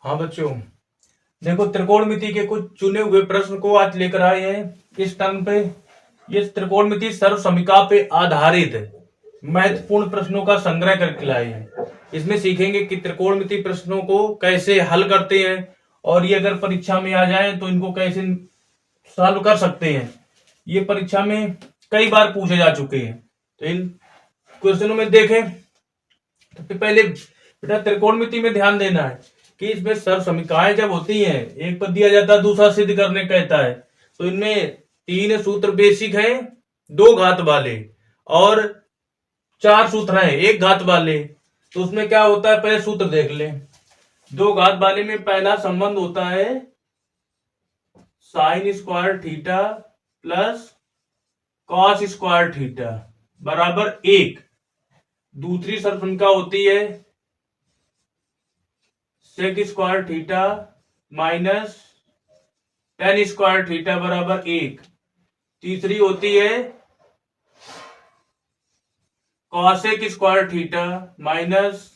हाँ बच्चों, देखो त्रिकोणमिति के कुछ चुने हुए प्रश्न को आज लेकर आए हैं इस टर्म पे। ये त्रिकोणमिति सर्व समीकरण पे आधारित महत्वपूर्ण प्रश्नों का संग्रह करके लाए हैं। इसमें सीखेंगे कि त्रिकोणमिति प्रश्नों को कैसे हल करते हैं और ये अगर परीक्षा में आ जाए तो इनको कैसे सॉल्व कर सकते हैं। ये परीक्षा में कई बार पूछे जा चुके हैं। तो इन क्वेश्चनों में देखें, सबसे पहले बेटा त्रिकोणमिति में ध्यान देना है कि इसमें सर्व समीकरण जब होती हैं, एक पद दिया जाता है, दूसरा सिद्ध करने कहता है, तो इनमें तीन सूत्र बेसिक हैं, दो घात वाले, और चार सूत्र हैं एक घात वाले। तो उसमें क्या होता है, पहले सूत्र देख लें। दो घात वाले में पहला संबंध होता है sine square theta plus cos square theta बराबर एक। दूसरी सर्वसंख्या होती है sec square theta minus tan square theta बराबर एक। तीसरी होती है cosec square theta minus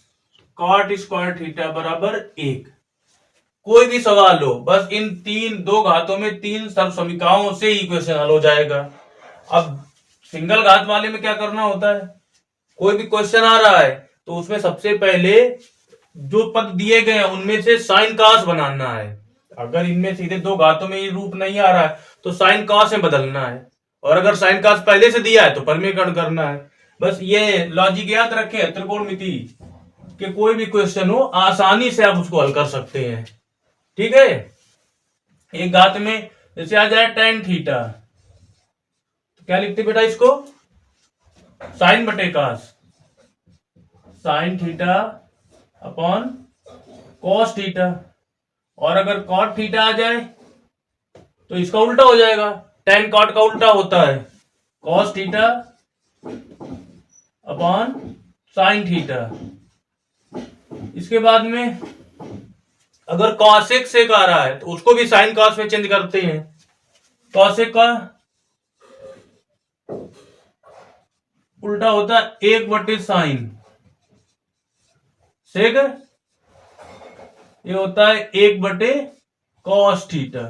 cot square theta बराबर एक। कोई भी सवाल हो, बस इन तीन दो घातों में तीन सर्व समीकरणों से ही क्वेश्चन हल हो जाएगा। अब सिंगल घात वाले में क्या करना होता है, कोई भी क्वेश्चन आ रहा है तो उसमें सबसे पहले जो पद दिए गए हैं उनमें से साइन कास बनाना है। अगर इनमें सीधे दो घातों में ये रूप नहीं आ रहा है तो साइन कास में बदलना है, और अगर साइन कास पहले से दिया है तो परमीकरण करना है। बस ये लॉजिक याद रखें त्रिकोणमिति के, कोई भी क्वेश्चन हो आसानी से आप उसको हल कर सकते हैं। ठीक है, एक घात में जैसे आ जाए टेन थीटा, तो क्या लिखते बेटा इसको, साइन बटे cos, sine theta upon cos theta. और अगर कॉट थीटा आ जाए तो इसका उल्टा हो जाएगा, टेन कॉट का उल्टा होता है cos theta upon sine theta. इसके बाद में अगर कॉसेक सेक आ रहा है तो उसको भी साइन कॉस में चेंज करते हैं। कॉसेक का उल्टा होता है एक बटे साइन, सेक ये होता है एक बटे कॉस थीटा।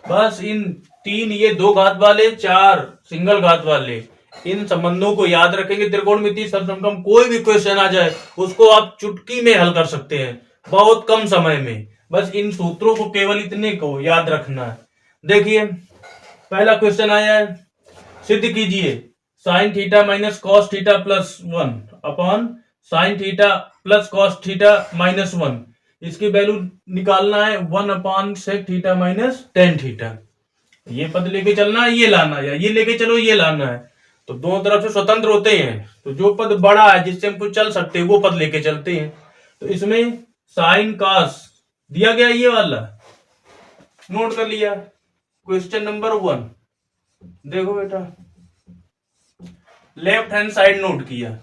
बस इन तीन, ये दो घात वाले, चार सिंगल घात वाले, इन संबंधों को याद रखेंगे। त्रिकोणमिति सर्वसंकम कोई भी क्वेश्चन आ जाए उसको आप चुटकी में हल कर सकते हैं, बहुत कम समय में। बस इन सूत्रों को केवल इतने को याद रखना है। देखिए पहला क्वेश्चन आया है, सिद्ध कीजिए sine theta minus cos theta plus one upon sine theta plus cos theta minus one. इसकी वैल्यू निकालना है one upon sec theta minus tan theta. ये पद लेके चलना है, ये लाना है, या ये लेके चलो ये लाना है। तो दोनों तरफ से स्वतंत्र होते हैं, तो जो पद बड़ा है जिससे हम कुछ चल सकते हैं वो पद लेके चलते हैं। तो इसमें साइन कास दिया गया, ये वाला नोट कर लिया। क्वेश्चन नंबर वन देखो बेटा, लेफ्ट हैंड साइड नोट किया,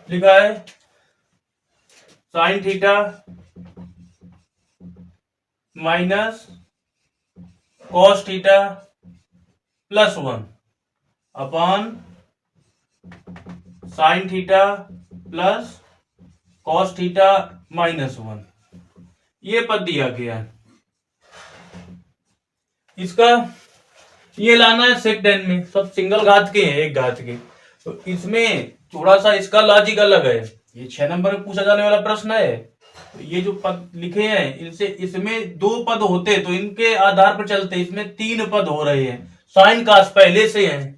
लिखा है sign theta minus cos theta plus one upon sine theta plus cos theta minus one. ये पद दिया गया है, इसका ये लाना है सेक टेन में। सब सिंगल घात के हैं, एक घात के। तो इसमें थोड़ा सा इसका लॉजिक अलग है, ये 6 नंबर में पूछा जाने वाला प्रश्न है। तो ये जो पद लिखे हैं इनसे, इसमें दो पद होते तो इनके आधार पर चलते, इसमें तीन पद हो रहे हैं। साइन कास पहले से है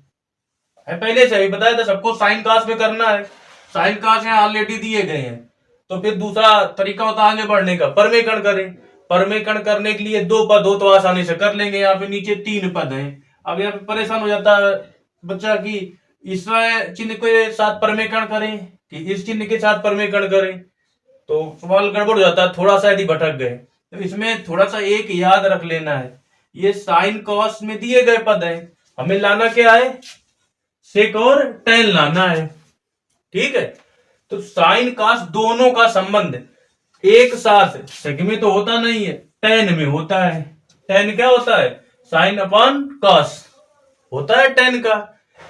पहले से अभी बताया था सबको साइन कास में करना है। साइन कास यहाँ ऑलरेडी दिए गए हैं, तो फिर दूसरा तरीका होता है आगे बढ़ने का, परमेकरण करें। परमेकरण करने के लिए दो पद हो तो आसानी से कर लेंगे। यहाँ पे नीचे तीन पद हैं। अब यहाँ पे परेशान हो जाता है बच्चा कि इस चिन्ह के साथ परमेकरण करें कि इस चिन्ह के साथ परमेकरण करें, तो सवाल गड़बड़ हो जाता है, थोड़ा सा यदि भटक गए। तो इसमें थोड़ा सा एक याद रख लेना है, ये साइन कॉस में दिए गए पद है, हमें लाना क्या है, सेक और टेन लाना है। ठीक है, तो साइन कॉस दोनों का संबंध एक साथ सेक में तो होता नहीं है, टेन में होता है। टेन क्या होता है, साइन अपॉन कॉस होता है टेन का।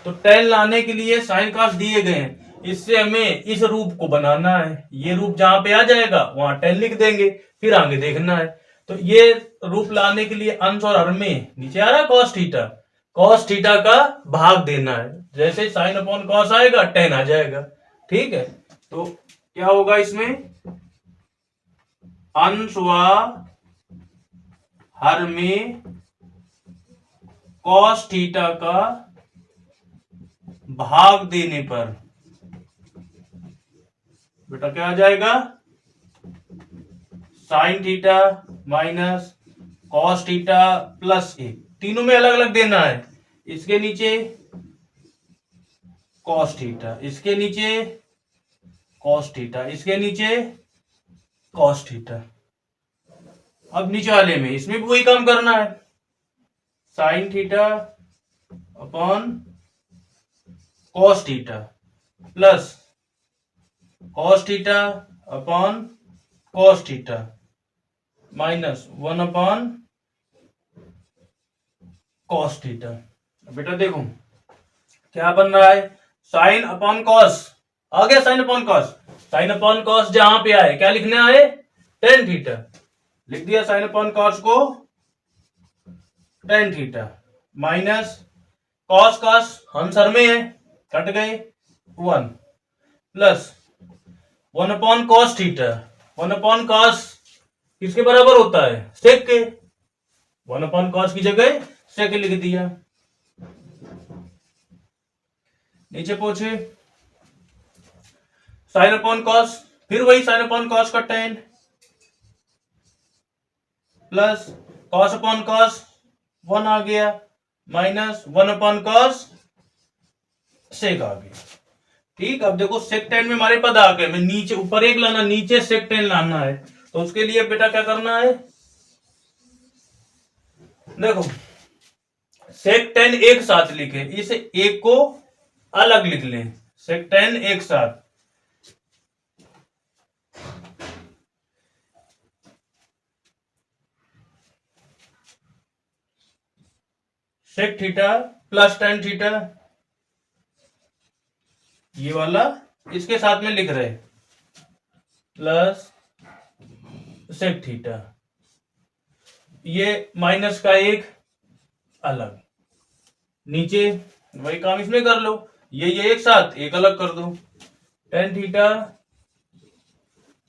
तो टेन लाने के लिए साइन कॉस दिए गए हैं, इससे हमें इस रूप को बनाना है। ये रूप जहां पे आ जाएगा वहां 10 लिख देंगे, फिर आगे देखना है। तो ये रूप लाने के लिए अंश और हर में नीचे आ रहा है कॉस थीटा का भाग देना है। जैसे साइन अपॉन कॉस आएगा 10 आ जाएगा। ठीक है, तो क्या होगा इसमें, अंश व हर में कॉस थीटा का भाग देने पर बेटा क्या आ जाएगा, sign theta minus cos theta plus 1। तीनों में अलग अलग देना है। इसके नीचे कॉस थीटा, इसके नीचे कॉस थीटा, इसके नीचे कॉस थीटा। अब नीचे वाले में इसमें भी वही काम करना है, sign theta upon cos theta plus cos theta upon cos theta minus 1 upon cos theta. बेटा देखो क्या बन रहा है, साइन अपॉन कॉस आ गया, sine upon cos. Sine upon cos जहां पे आए क्या लिखने आए, टेन थीटा लिख दिया। साइन अपॉन कॉस को ten theta minus cos cos हम सर में है कट गए 1 plus 1 upon cos theta. 1 upon cos किसके बराबर होता है, सेक के। 1 अपॉन कॉस की जगह सेक लिख दिया। नीचे पूछे साइन अपॉन कॉस, फिर वही साइन अपॉन कॉस का 10 प्लस कॉस अपॉन कॉस 1 आ गया माइनस 1 अपॉन कॉस सेक आ गया। ठीक, अब देखो सेक 10 में हमारे पद आ गए। मैं नीचे ऊपर 1 लाना, नीचे सेक 10 लाना है। तो उसके लिए बेटा क्या करना है, देखो सेक 10 एक साथ लिखे, इस एक को अलग लिख लें। सेक 10 एक साथ, sec theta plus tan theta, ये वाला इसके साथ में लिख रहे प्लस सेक थीटा, ये माइनस का एक अलग, नीचे वही काम इसमें कर लो, ये एक साथ एक अलग कर दो। Tan theta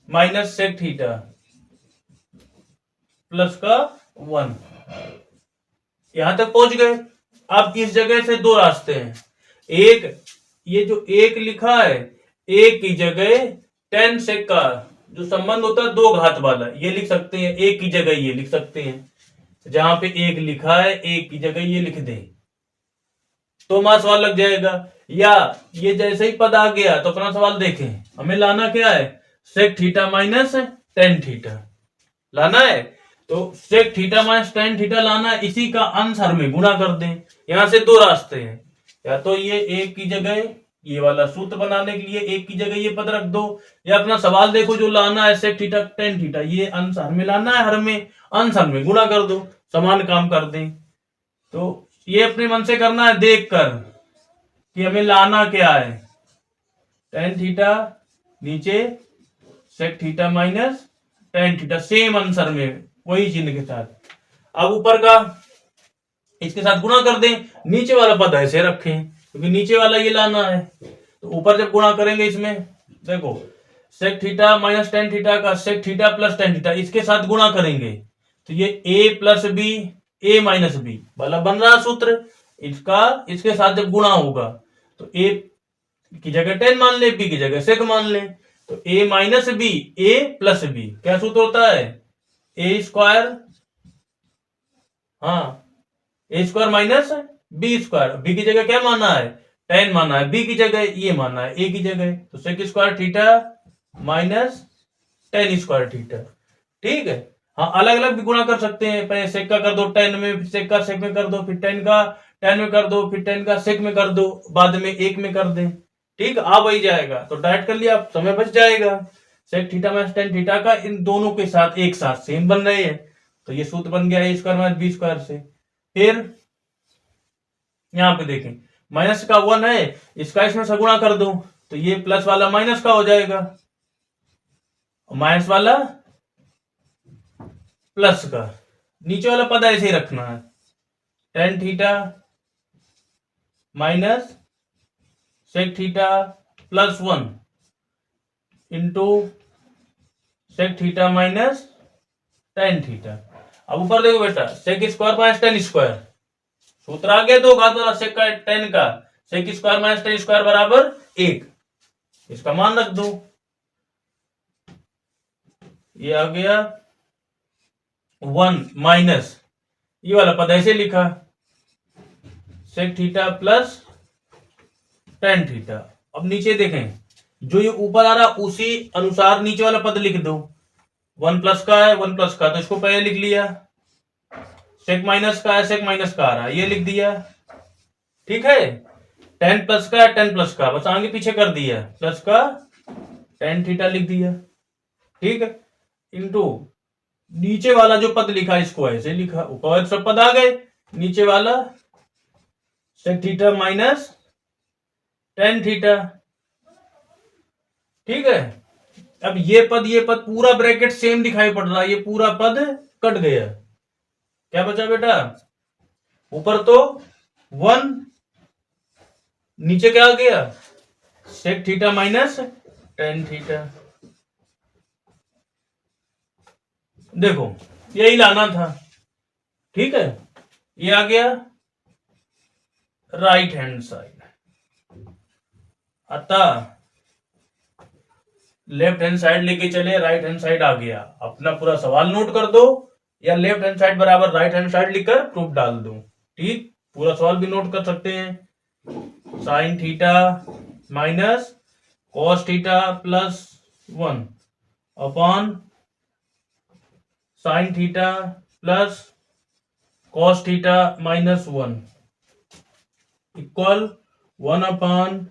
minus sec theta plus का 1, यहां तक पहुंच गए। अब इस जगह से दो रास्ते हैं, एक ये जो एक लिखा है, एक की जगह 10 सेक का जो संबंध होता है दो घात वाला, ये लिख सकते हैं। एक की जगह ये लिख सकते हैं, जहां पे एक लिखा है एक की जगह ये लिख दे तो हमारा सवाल लग जाएगा। या ये जैसे ही पद आ गया तो अपना सवाल देखें, हमें लाना क्या है, sec theta minus tan theta लाना है। तो sec theta minus tan theta लाना है, इसी का अंश हर में गुणा कर दें। यहां से दो रास्ते हैं, या तो ये एक की जगह ये वाला सूत्र बनाने के लिए एक की जगह ये पद रख दो, या अपना सवाल देखो जो लाना है सेक थीटा टेन थीटा, ये अंश हर में लाना है, हर में अंश हर में गुणा कर दो, समान काम कर दें। तो ये अपने मन से करना है देख कर कि हमें लाना क्या है, टेन थीटा नीचे sec theta minus tan theta, same answer में वही चिन्ह के साथ। अब ऊपर का इसके साथ गुणा कर दें, नीचे वाला पद ऐसे रखें क्योंकि नीचे वाला ये लाना है। तो ऊपर जब गुणा करेंगे इसमें देखो sec theta minus tan theta का sec theta plus tan theta, इसके साथ गुणा करेंगे तो ये a plus B A minus B वाला बन रहा सूत्र। इसका इसके साथ जब गुणा होगा तो a की जगह 10 मान ले, b की जगह सेक मान ले, तो a minus B A plus B क्या सूत्र होता है, ए स्क्वायर, हाँ A square minus B square. B की जगह क्या माना है 10 माना है, बी की जगह ये माना है ए की जगह, तो sec square theta minus tan square theta. ठीक है, हाँ अलग अलग भी गुणा कर सकते हैं, पहले सेक का कर दो 10 में, सेक का सेक में कर दो, फिर 10 का 10 में कर दो, फिर 10 का सेक में कर दो, बाद में एक में कर दें। ठीक, आ वही जाएगा तो डायरेक्ट कर लिया, समय बच जाएगा। Sec theta minus tan theta का इन दोनों के साथ एक साथ सेम बन रहे हैं, तो ये सूत्र बन गया ए स्क्वायर माइनस बी स्क्वायर से। फिर यहां पे देखें माइनस का 1 है, इसका इसमें से गुणा कर दो, तो ये प्लस वाला माइनस का हो जाएगा, माइनस वाला प्लस का। नीचे वाला पद ऐसे ही रखना है, tan theta minus sec theta plus 1 into sec theta minus tan theta. अब ऊपर देखो बेटा, sec square minus tan square, सूत्र आ गया दो घात वाला सेक का टेन का, sec square minus tan square बराबर 1, इसका मान रख दो। ये आ गया 1 माइनस ये वाला पद ऐसे लिखा, sec theta plus tan theta. अब नीचे देखें, जो ये ऊपर आ रहा उसी अनुसार नीचे वाला पद लिख दो। 1 प्लस का है, 1 प्लस का, तो इसको पहले लिख लिया। सेक माइनस का है, सेक माइनस का आ रहा है, ये लिख दिया। ठीक है, 10 प्लस का है, 10 प्लस का, बस आगे पीछे कर दिया, प्लस का टेन थीटा लिख दिया। ठीक है, इंटू नीचे वाला जो पद लिखा इसको ऐसे लिखा, ऊपर सब पद आ गए, नीचे वाला sec theta minus tan theta. ठीक है, अब ये पद पूरा ब्रैकेट सेम दिखाई पड़ रहा है, ये पूरा पद कट गया, क्या बचा बेटा, ऊपर तो 1, नीचे क्या आ गया, sec theta minus tan theta. देखो यही लाना था। ठीक है, ये आ गया राइट हैंड साइड, अतः लेफ्ट हैंड साइड लेके चले, राइट हैंड साइड आ गया। अपना पूरा सवाल नोट कर दो, या लेफ्ट हैंड साइड बराबर राइट हैंड साइड लिखकर प्रूफ डाल दो। ठीक, पूरा सवाल भी नोट कर सकते हैं। Sine theta minus cos theta plus 1 upon sine theta plus cos theta minus 1 equal 1 upon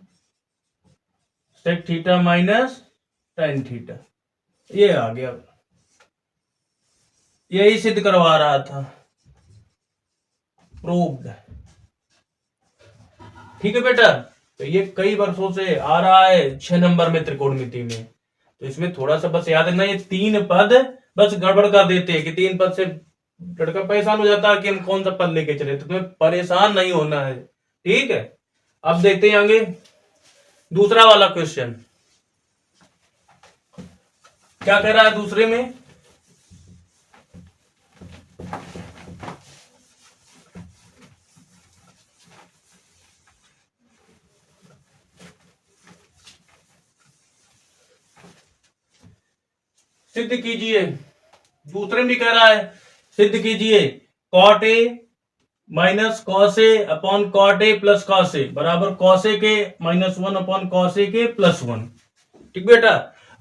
sec theta minus tan theta. ये आ गया, यही सिद्ध करवा रहा था, प्रूव्ड। ठीक है बेटा, तो ये कई वर्षों से आ रहा है 6 नंबर में त्रिकोणमिति में, तो इसमें थोड़ा सा बस याद रखना, ये 3 पद बस गड़बड़ कर देते हैं कि 3 पद से लड़का परेशान हो जाता है कि हम कौन सा पद लेके चले, तो तुम्हें परेशान नहीं होना है। ठीक है, अब देखते हैं आगे दूसरा वाला क्वेश्चन क्या कह रहा है। दूसरे में सिद्ध कीजिए, दूसरे में भी कह रहा है सिद्ध कीजिए cot A minus cos A upon cot A plus cos A बराबर कॉस ए के माइनस 1 अपॉन कॉस ए के प्लस 1। ठीक बेटा,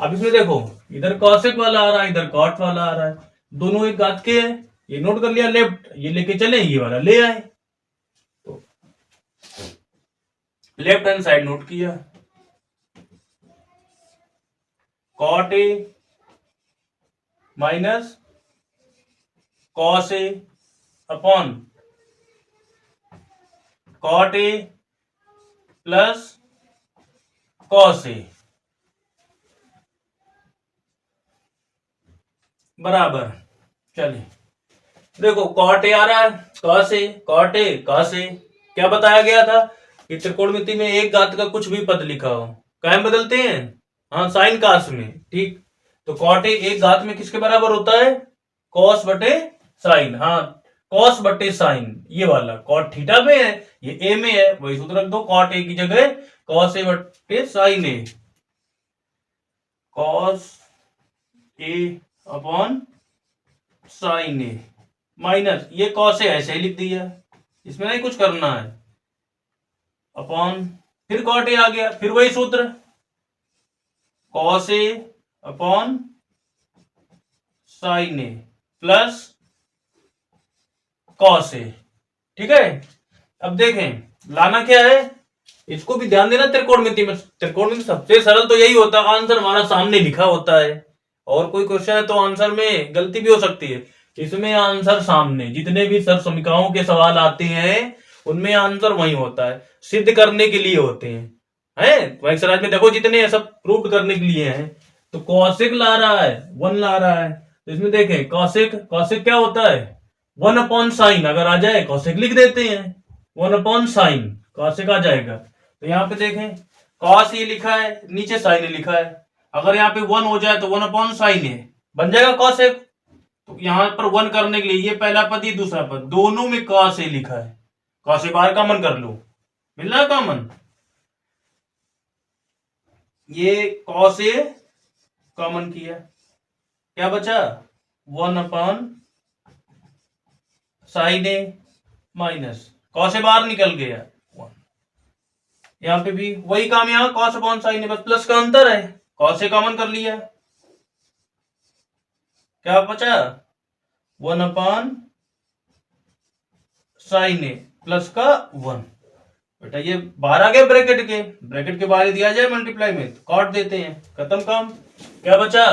अब इसमें देखो इधर कॉसेक वाला आ रहा है, इधर कॉट वाला आ रहा है, दोनों एक घात के हैं, ये नोट कर लिया लेफ्ट, ये लेके चले, ये वाला ले आए, तो लेफ्ट हैंड साइड नोट किया, cot A minus cos A upon cot A plus cos A बराबर, चलिए देखो कॉट ए आ रहा है, cos A, cot A cos A. क्या बताया गया था कि त्रिकोणमिति में एक घात का कुछ भी पद लिखा हो कायम बदलते हैं, हाँ साइन कास में। ठीक, तो कॉट ए एक घात में किसके बराबर होता है, कॉस बटे साइन, हाँ कॉस बटे साइन, ये वाला कॉट थीटा में है, ये ए में है, वही सूत्र रख दो, कॉट ए की जगह कॉस ए बटे sign A, cos A upon sine A minus ये कॉस ए ऐसे ही लिख दिया, इसमें नहीं कुछ करना है, अपॉन फिर कॉट ए आ गया, फिर वही सूत्र cos A upon sine A plus cos ए। ठीक है, अब देखें लाना क्या है, इसको भी ध्यान देना। त्रिकोणमिति में सबसे सरल तो यही होता है, आंसर हमारा सामने लिखा होता है, और कोई क्वेश्चन है तो आंसर में गलती भी हो सकती है, इसमें आंसर सामने, जितने भी सर समीकरणों के सवाल आते हैं उनमें आंसर वही होता है, सिद्ध करने के लिए होते हैं, है, तो एक्सरसाइज में देखो जितने हैं सब प्रूव करने के लिए हैं। तो कौशिक ला रहा है 1 ला रहा है, तो इसमें देखें कौशिक कौशिक क्या होता है 1/sin, अगर आ जाए कौशिक लिख देते हैं 1/sin, कौशिक आ जाएगा। तो यहाँ पे देखें कॉस ये लिखा है, नीचे साइन लिखा है, अगर यहाँ पे 1 हो जाए तो 1/sin है, बन जाएगा कौशिक। तो यहाँ पर 1 करने के लिए ये पहला पद ये दूसरा पद दोनों में कॉस ए लिखा है, कॉस ए बाहर कॉमन कर लो, मिल रहा है कॉमन, ये कॉस ए कॉमन किया, क्या बचा 1/sin ए माइनस कॉस ए बाहर निकल गया 1। यहाँ पे भी वही काम, यहाँ कॉस अपॉन साइन ए, बस प्लस का अंतर है, कॉस ए कॉमन कर लिया, क्या बचा 1/sin ए प्लस का 1। बेटा ये बाहर आ गया ब्रैकेट के बाहर दिया जाए मल्टीप्लाई में तो काट देते हैं, खत्म काम। क्या बचा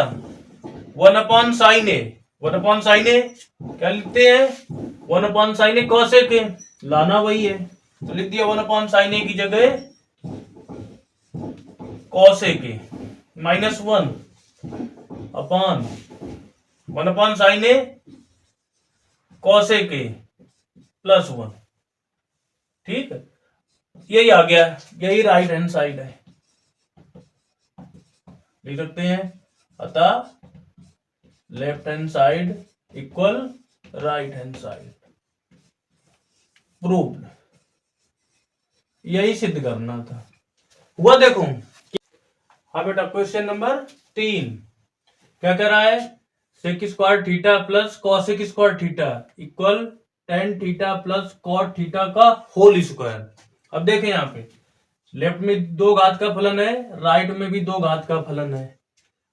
1/sin ए, 1/sin ए क्या लिखते हैं 1/sin ए cosec ए, लाना वही है तो लिख दिया 1/sin ए की जगह cosec ए माइनस 1/1/sin ए cosec ए प्लस 1, ठीक है, यही आ गया, यही राइट हैंड साइड है, लिख सकते हैं, अतः left hand side equal right hand side, proved. यही सिद्ध करना था, हुआ देखो। हाँ बेटा क्वेश्चन नंबर 3 क्या कह रहा है, sec square theta plus cosec square theta equal tan theta plus cot theta का होल स्क्वायर। अब देखें यहाँ पे लेफ्ट में 2 घात का फलन है, राइट में भी 2 घात का फलन है,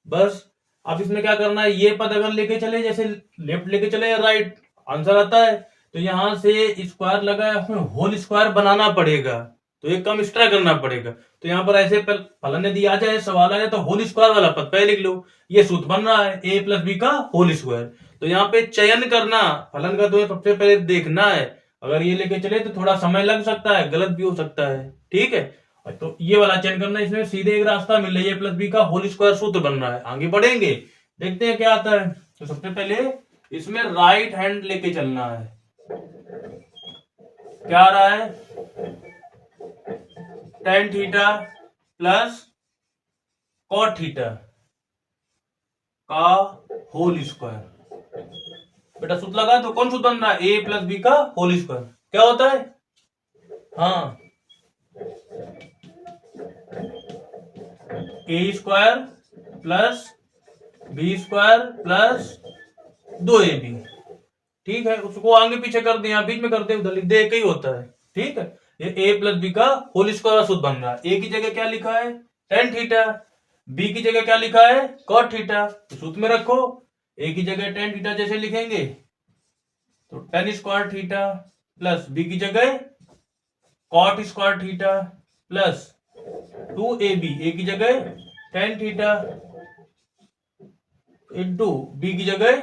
बस अब इसमें क्या करना है, ये पद अगर लेके चले, जैसे लेफ्ट लेके चले या राइट आंसर आता है, तो यहां से स्क्वायर लगा है, उसमें होल स्क्वायर बनाना पड़ेगा, तो एक काम एक्स्ट्रा करना पड़ेगा। तो यहाँ पर ऐसे फलन दिया जाए, सवाल आए तो होल स्क्वायर वाला पद पहले लिख लो, ये सूत्र बन रहा है a प्लस बी का होल स्क्वायर। तो यहाँ पे चयन करना फलन का, तो सबसे पहले देखना है, अगर ये लेके चले तो थोड़ा समय लग सकता है, गलत भी हो सकता है, ठीक है, तो ये वाला चयन करना, इसमें सीधे एक रास्ता मिल रहा है, a प्लस बी का होल स्क्वायर सूत्र बन रहा है, आगे बढ़ेंगे देखते हैं क्या आता है। तो सबसे पहले इसमें राइट हैंड लेके चलना है, क्या आ रहा है tan theta plus cot theta का होल स्क्वायर। बेटा सूत्र लगा, तो कौन सूत्र बन रहा है a प्लस बी का होल स्क्वायर, क्या होता है, हाँ a square plus B square plus 2ab, ठीक है, उसको आगे पीछे कर दे, यहाँ बीच में करते उधर लिख दे, एक ही होता है, ठीक है, ये a प्लस बी का होल स्क्वायर सूत्र बन रहा है। a की जगह क्या लिखा है tan थीटा, b की जगह क्या लिखा है cot थीटा, तो सूत्र में रखो, a की जगह tan थीटा जैसे लिखेंगे तो tan square theta plus b की जगह cot square theta plus 2ab, a की जगह tan थीटा इंटू b की जगह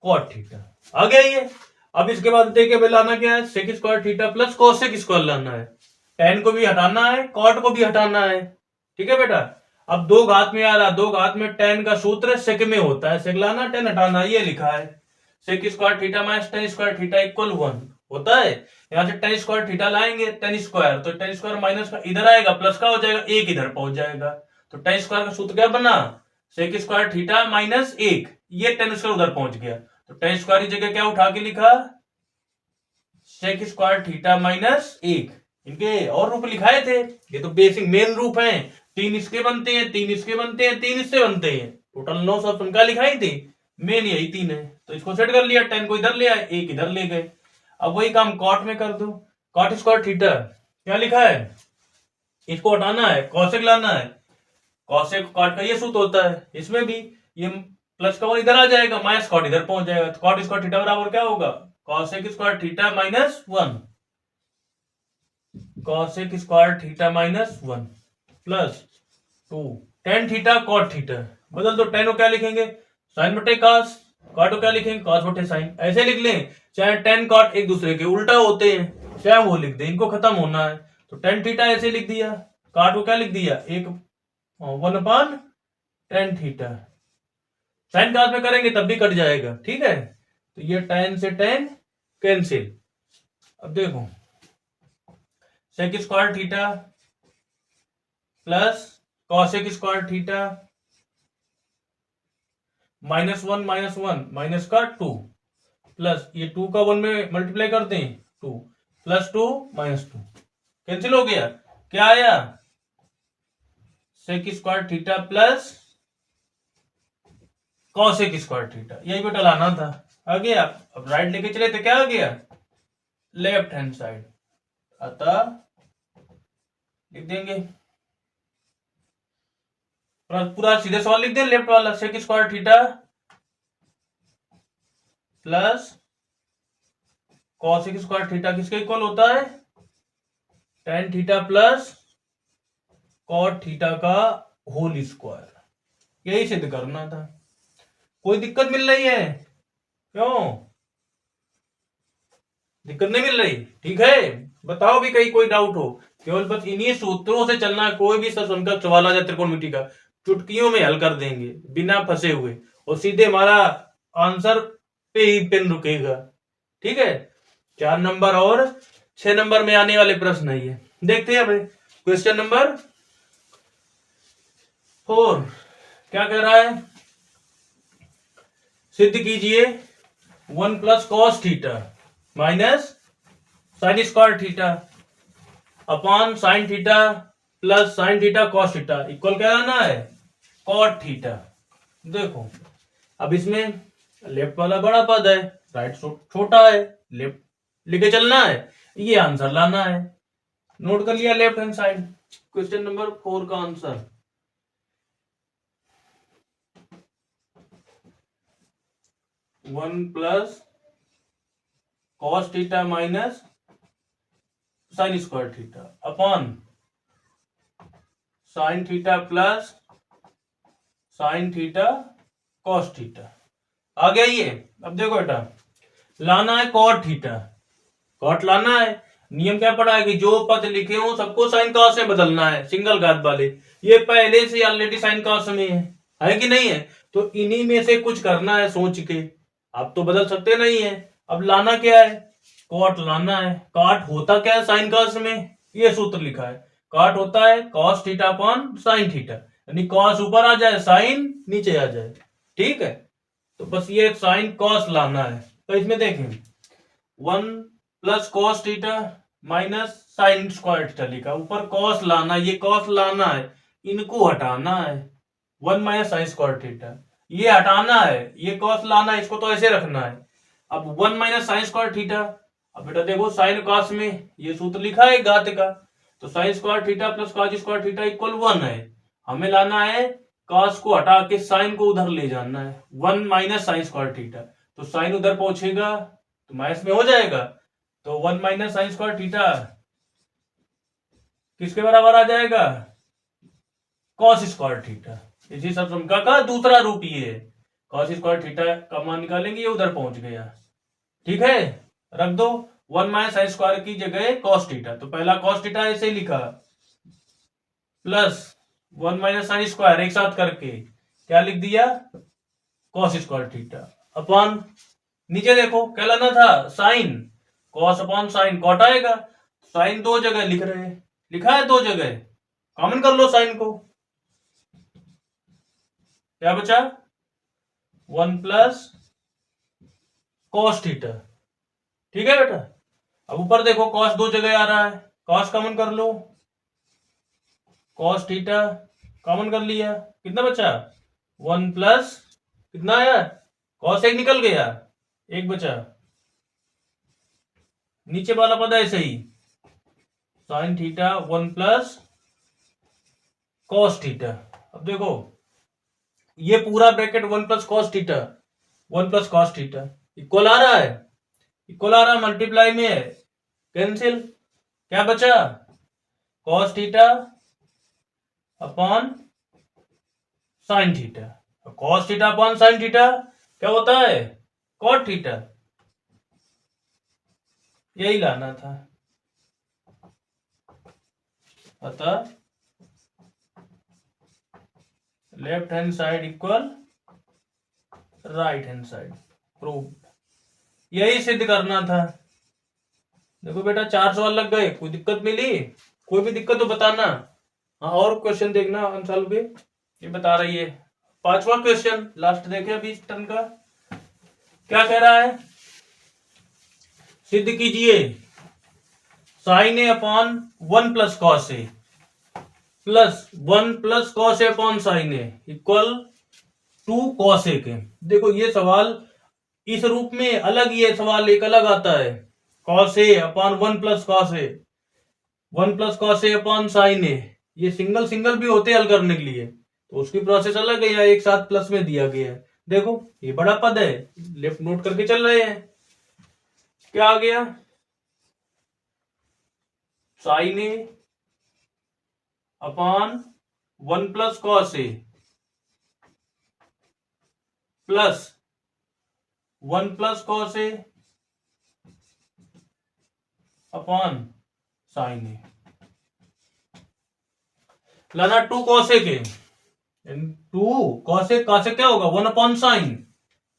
cot थीटा, आ गया ये। अब इसके बाद देखिए लाना क्या है, sec square theta plus cosec square लाना है, tan को भी हटाना है cot को भी हटाना है, ठीक है बेटा। अब 2 घात में आ रहा, 2 घात में tan का सूत्र सेक में होता है, सेक लाना tan हटाना, ये लिखा है sec square theta minus tan square theta equal 1 होता है। यहाँ से tan स्क्वायर थीटा लाएंगे tan स्क्वायर, तो tan स्क्वायर माइनस का इधर आएगा, प्लस का हो जाएगा, एक इधर पहुंच जाएगा, तो tan स्क्वायर का सूत्र क्या बना सेक स्क्वायर थीटा माइनस 1, ये tan स्क्वायर उधर पहुंच गया, तो tan स्क्वायर की जगह क्या उठा के लिखा सेक स्क्वायर थीटा माइनस 1, इनके और रूप लिखाए थे, ये तो बेसिक मेन रूप हैं, 3 इसके बनते हैं, 3 इसके बनते हैं, 3 इससे बनते हैं, टोटल 9 ऑप्शन का लिखाई थी, मेन यही 3 है, तो इसको सेट कर लिया, tan को इधर ले आए, 1 इधर ले गए। अब वही काम कॉट में कर दो, कॉट स्क्वायर थीटा क्या लिखा है, इसको हटाना है, कॉसेक लाना है, कॉसेक कॉट का ये सूत्र होता है, इसमें भी ये प्लस का 1 इधर आ जाएगा, माइनस कॉट इधर पहुंच जाएगा, तो कॉट स्क्वायर थीटा बराबर क्या होगा cosec square theta minus 1, cosec square theta minus 1 plus 2 tan theta cot theta, बदल दो, tan को क्या लिखेंगे साइन बटे cos, cot को क्या लिखेंगे cos बटे साइन, ऐसे लिख लें, चाहे tan cot एक दूसरे के उल्टा होते हैं, चाहे वो लिख दें, इनको खत्म होना है, तो tan थीटा ऐसे लिख दिया, काट को क्या लिख दिया, एक 1/tan थीटा। साइन क्लास में करेंगे तब भी कट जाएगा, ठीक है। तो ये tan से tan कैंसिल। अब देखो sec square theta plus cosec square theta -1 -1 minus का 2 प्लस ये 2 का 1 में मल्टीप्लाई कर दें 2 प्लस 2 -2 कैंसिल हो गया। क्या आया, sec square theta plus cosec square theta. यही बेटा लाना था, आ गया। अब राइट लेके चले तो क्या आ गया, लेफ्ट हैंड साइड। अतः लिख देंगे पूरा सीधे सवाल लिख दें, लेफ्ट वाला sec square theta plus cosec square theta किसके इक्वल होता है, tan theta plus cot theta का होल स्क्वायर। यही सिद्ध करना था। कोई दिक्कत मिल रही है, क्यों दिक्कत नहीं मिल रही, ठीक है। बताओ भी कहीं कोई डाउट हो, केवल बस इन्हीं सूत्रों से चलना है। कोई भी सर सवाल आ जाए त्रिकोणमिति का, चुटकियों में हल कर देंगे बिना फंसे हुए, और सीधे हमारा आंसर पे ही पेन रुकेगा, ठीक है। 4 नंबर और 6 नंबर में आने वाले प्रश्न है ये। देखते हैं हमें क्वेश्चन नंबर 4 क्या कह रहा है, सिद्ध कीजिए 1 plus cos theta minus sine square theta upon sine theta plus sine theta cos theta equal क्या लाना है, कॉट थीटा। देखो अब इसमें लेफ्ट वाला बड़ा पद है, राइट छोटा है, लेफ्ट लेके चलना है, ये आंसर लाना है। नोट कर लिया left hand side. Question number 4 का answer 1 plus cos theta minus sine square theta upon sine theta plus sine theta cos theta. आ गया ये। अब देखो बेटा लाना है कॉट थीटा, कॉट लाना है। नियम क्या पड़ा है कि जो पद लिखे हो सबको साइन कॉस में बदलना है, सिंगल घात वाले। ये पहले से ऑलरेडी साइन कॉस में है कि नहीं है, तो इन्हीं में से कुछ करना है सोच के। आप तो बदल सकते नहीं है। अब लाना क्या है, कॉट लाना है। कॉट होता क्या है साइन कॉस में, ये सूत्र लिखा है, कॉट होता है cos theta upon sine theta, यानी कॉस ऊपर आ जाए साइन नीचे आ जाए, ठीक है। तो बस ये साइन कॉस लाना है। तो इसमें देखें 1 plus cos theta minus sine square theta लिखा, ऊपर कॉस लाना, ये कॉस लाना है, इनको हटाना है। 1 माइनस साइन स्क्वायर थीटा ये हटाना है, ये कॉस लाना है, इसको तो ऐसे रखना है। अब 1 माइनस साइन स्क्वायर थीटा, अब बेटा देखो साइन कॉस में ये सूत्र लिखा है घात का, तो sign square theta plus cos square theta equal 1 है। हमें लाना है कॉस को हटा के साइन को उधर ले जाना है, 1 माइनस साइन स्क्वायर थीटा, तो साइन उधर पहुंचेगा तो माइनस में हो जाएगा। तो 1 माइनस साइन स्क्वायर थीटा किसके बराबर आ जाएगा, कॉस स्क्वायर थीटा। इसी समीकरण का दूसरा रूप ये है, कॉस स्क्वायर थीटा का मान निकालेंगे, ये उधर पहुंच गया, ठीक है। रख दो 1 माइनस साइन स्क्वायर की जगह कॉस थीटा, तो पहला कॉस थीटा ऐसे लिखा प्लस 1 माइनस साइन स्क्वायर एक साथ करके क्या लिख दिया, कॉस स्क्वायर थीटा अपॉन नीचे देखो क्या लाना था, sine, cos upon sine cot आएगा। साइन दो जगह लिख रहे हैं, लिखा है दो जगह, कॉमन कर लो साइन को, क्या बचा 1 प्लस कॉस थीटा, ठीक है बेटा। अब ऊपर देखो कॉस दो जगह आ रहा है, कॉस कॉमन कर लो, कॉस थीटा कॉमन कर लिया, कितना बचा 1 प्लस कितना आया, कॉस एक निकल गया, एक बचा, नीचे वाला पद ऐसे ही sine theta 1 plus cos theta. अब देखो ये पूरा bracket 1 plus cos theta, 1 plus cos theta equal आ रहा है, इक्वल आ रहा है, मल्टीप्लाई में है, कैंसिल, क्या बचा cos theta upon sine theta. Cos theta upon sine theta क्या होता है, कॉट थीटा, यही लाना था। अतः left hand side equal right hand side, prove. यही सिद्ध करना था। देखो बेटा 4 सवाल लग गए, कोई दिक्कत मिली? कोई भी दिक्कत तो बताना। हाँ, और क्वेश्चन देखना आंसर पे, ये बता रही है। 5वां क्वेश्चन लास्ट देखे अभी इस टर्न का, क्या कह रहा है? सिद्ध कीजिए sign A upon 1 plus cos A plus 1 plus cos A upon sine A equal 2 cos A के। देखो ये सवाल इस रूप में अलग, ये सवाल एक अलग आता है, cos A upon 1 plus cos A, 1 plus cos A upon sine ए। ये सिंगल सिंगल भी होते हैं हल करने के लिए, तो उसकी प्रोसेस अलग है, या एक साथ प्लस में दिया गया है। देखो ये बड़ा पद है, लेफ्ट नोट करके चल रहे हैं। क्या आ गया? Sign A upon 1 plus cos A plus 1 plus cos A upon sine ए, लाना 2 कॉसेक है। 2 कॉसेक, कॉसेक क्या होगा? 1 upon sign,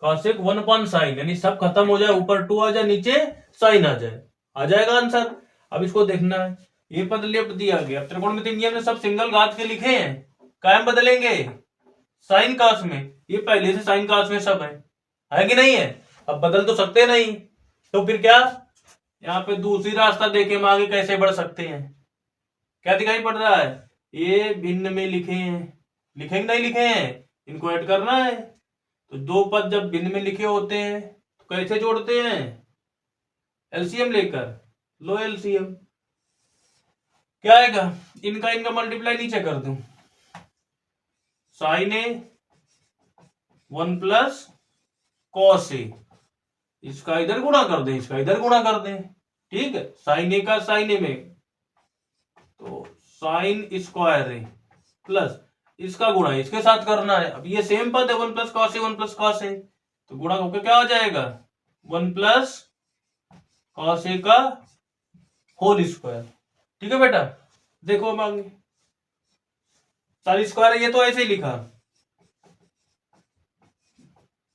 cosec 1 upon sign, यानी सब खत्म हो जाए, ऊपर 2 आ जाए, नीचे साइन आ जाए, आ जाएगा आंसर। अब इसको देखना है, ये पद लेफ्ट दिया गया, त्रिकोणमितीय नियम में सब सिंगल घात के लिखे हैं, कायम बदलेंगे साइन कास में, ये पहले से साइन कास में सब है कि नहीं है? अब बदल तो सकते नहीं, तो फिर क्या, यहाँ पे दूसरी रास्ता देके हम आगे कैसे बढ़ सकते हैं? क्या दिखाई पड़ रहा है? ये भिन्न में लिखे हैं, लिखेंगे नहीं लिखे हैं, इनको ऐड करना है। तो दो पद जब भिन्न में लिखे होते हैं तो कैसे जोड़ते हैं? एलसीएम लेकर। लो एलसीएम क्या आएगा? इनका इनका मल्टीप्लाई नीचे कर दूं, साइन ए 1 प्लस कॉस ए, इसका इधर गुणा कर दें, इसका इधर गुणा कर दें, ठीक है। साइन ए का साइन ए में, तो साइन स्क्वायर ए प्लस इसका गुणा इसके साथ करना है। अब ये सेम पद है 1 प्लस कॉस ए, 1 प्लस कॉस ए, तो गुणा होकर क्या हो जाएगा? 1 प्लस कॉस ए का होल स्क्वायर, ठीक है बेटा। देखो हम आगे साइन स्क्वायर, ये तो ऐसे ही लिखा,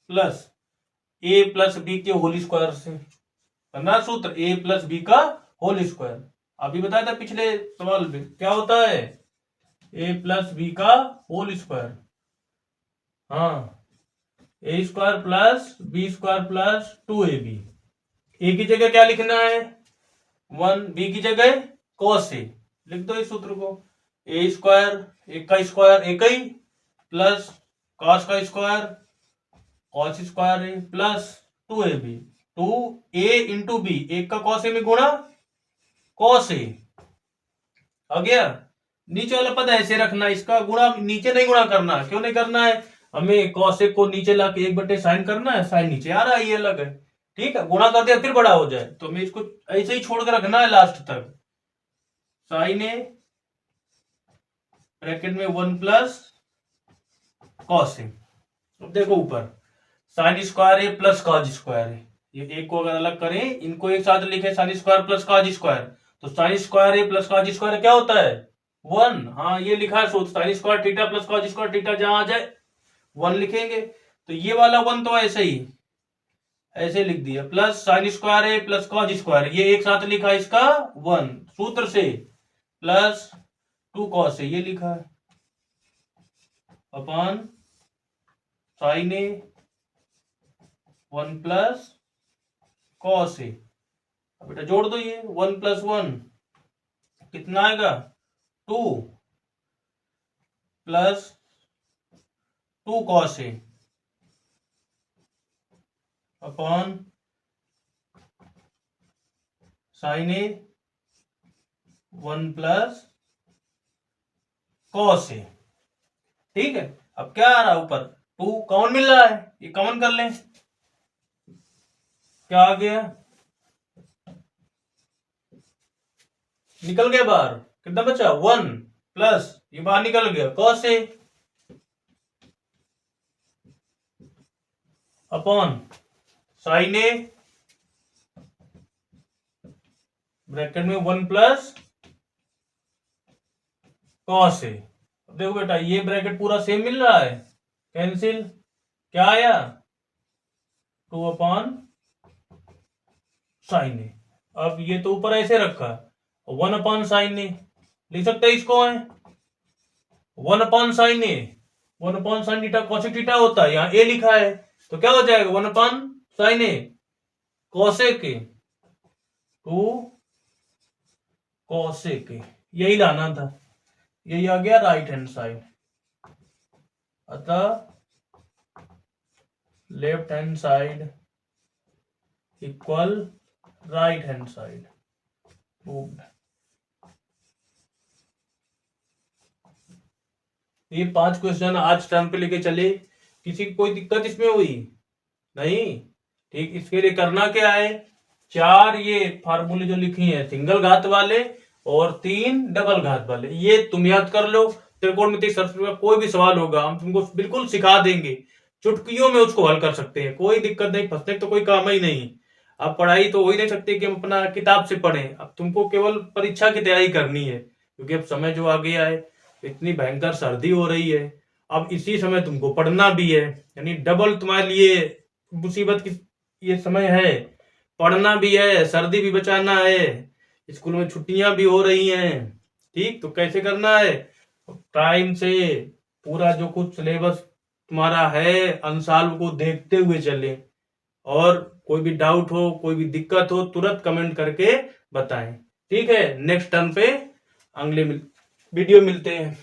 प्लस ए प्लस बी के होल स्क्वायर से करना सूत्र, ए प्लस बी का होल स्क्वायर। अभी बताया था पिछले सवाल में क्या होता है, ए प्लस बी का होल स्क्वायर, हाँ, A square plus B square plus 2ab। A की जगह क्या लिखना है? 1, बी की जगह cos ए, लिख दो इस सूत्र को, ए स्क्वायर, एक का स्क्वायर एक ही, प्लस cos का square cos square A plus 2ab, 2a into B, एक का cos ए में गुणा cos ए आ गया। नीचे वाला पद ऐसे रखना, इसका गुणा नीचे नहीं गुणा करना, क्यों नहीं करना है? हमें cos ए को नीचे लाके 1/sin करना है, साइन नीचे आ रहा है, ये अलग है, ठीक है। गुणा कर दिया फिर बड़ा हो जाए, तो हमें इसको ऐसे ही छोड़ कर रखना है लास्ट तक, साइन ए ब्रैकेट में 1 प्लस कॉस ए। अब देखो ऊपर sine square A plus cos square है, ये एक को अगर अलग करें, इनको एक साथ लिखे sine square plus cos square, तो sine square A plus cos square क्या होता है? 1। हाँ ये लिखा है सूत्र, sign square theta plus cos square theta, जहां आ जाए 1 लिखेंगे, तो ये वाला 1 तो ऐसे ही ऐसे लिख दिया, plus sine square A plus cos square, ये एक साथ लिखा इसका 1 सूत्र से, प्लस 2 कॉस ए ये लिखा है, अपॉन साइन ए 1 प्लस कॉस ए। अब बेटा जोड़ दो, ये 1 प्लस 1 कितना आएगा? 2 plus 2 cos A upon sine A 1 plus cos ए, ठीक है। अब क्या आ रहा है ऊपर? 2 कॉमन मिल रहा है, ये कॉमन कर लें, क्या आ गया? निकल गया बाहर, कितना बचा? 1 प्लस ये बाहर निकल गया cos A upon sine A bracket में 1 प्लस कॉस ए। देखो बेटा, ये ब्रैकेट पूरा सेम मिल रहा है, कैंसिल, क्या आया, 2/sin ए। अब ये तो ऊपर ऐसे रखा, 1/sin ए लिख सकते हैं इसको है, 1/sin ए, 1/sin थीटा cosec थीटा होता है, यहाँ ए लिखा है, तो क्या हो जाएगा 1/sin ए cosec ए, 2 cosec ए, यही लाना था, यही आ गया राइट हैंड साइड। अतः left hand side equal right hand side, proved. ये 5 क्वेश्चन आज टर्म पे लेके चले, किसी की कोई दिक्कत इसमें हुई नहीं? ठीक, इसके लिए करना क्या है, 4 ये फार्मूले जो लिखी हैं सिंगल घात वाले और 3 डबल घात वाले, ये तुम याद कर लो। त्रिकोणमितीय सर्कल का कोई भी सवाल होगा हम तुमको बिल्कुल सिखा देंगे, चुटकियों में उसको हल कर सकते हैं, कोई दिक्कत नहीं, फंसने तो कोई काम ही नहीं। अब पढ़ाई तो हो ही नहीं सकती कि हम अपना किताब से पढ़ें, अब तुमको केवल परीक्षा की तैयारी करनी है, क्योंकि अब समय जो आ गया है, इतनी भयंकर सर्दी हो रही है, अब इसी समय तुमको पढ़ना भी है, यानी डबल तुम्हारे लिए मुसीबत की ये समय है, पढ़ना भी है, सर्दी भी बचाना है, स्कूल में छुट्टियां भी हो रही हैं। ठीक, तो कैसे करना है, टाइम से पूरा जो कुछ सिलेबस तुम्हारा है अनुसार को देखते हुए चले, और कोई भी डाउट हो, कोई भी दिक्कत हो, तुरंत कमेंट करके बताएं। ठीक है, नेक्स्ट टर्म पे अगले वीडियो मिलते हैं।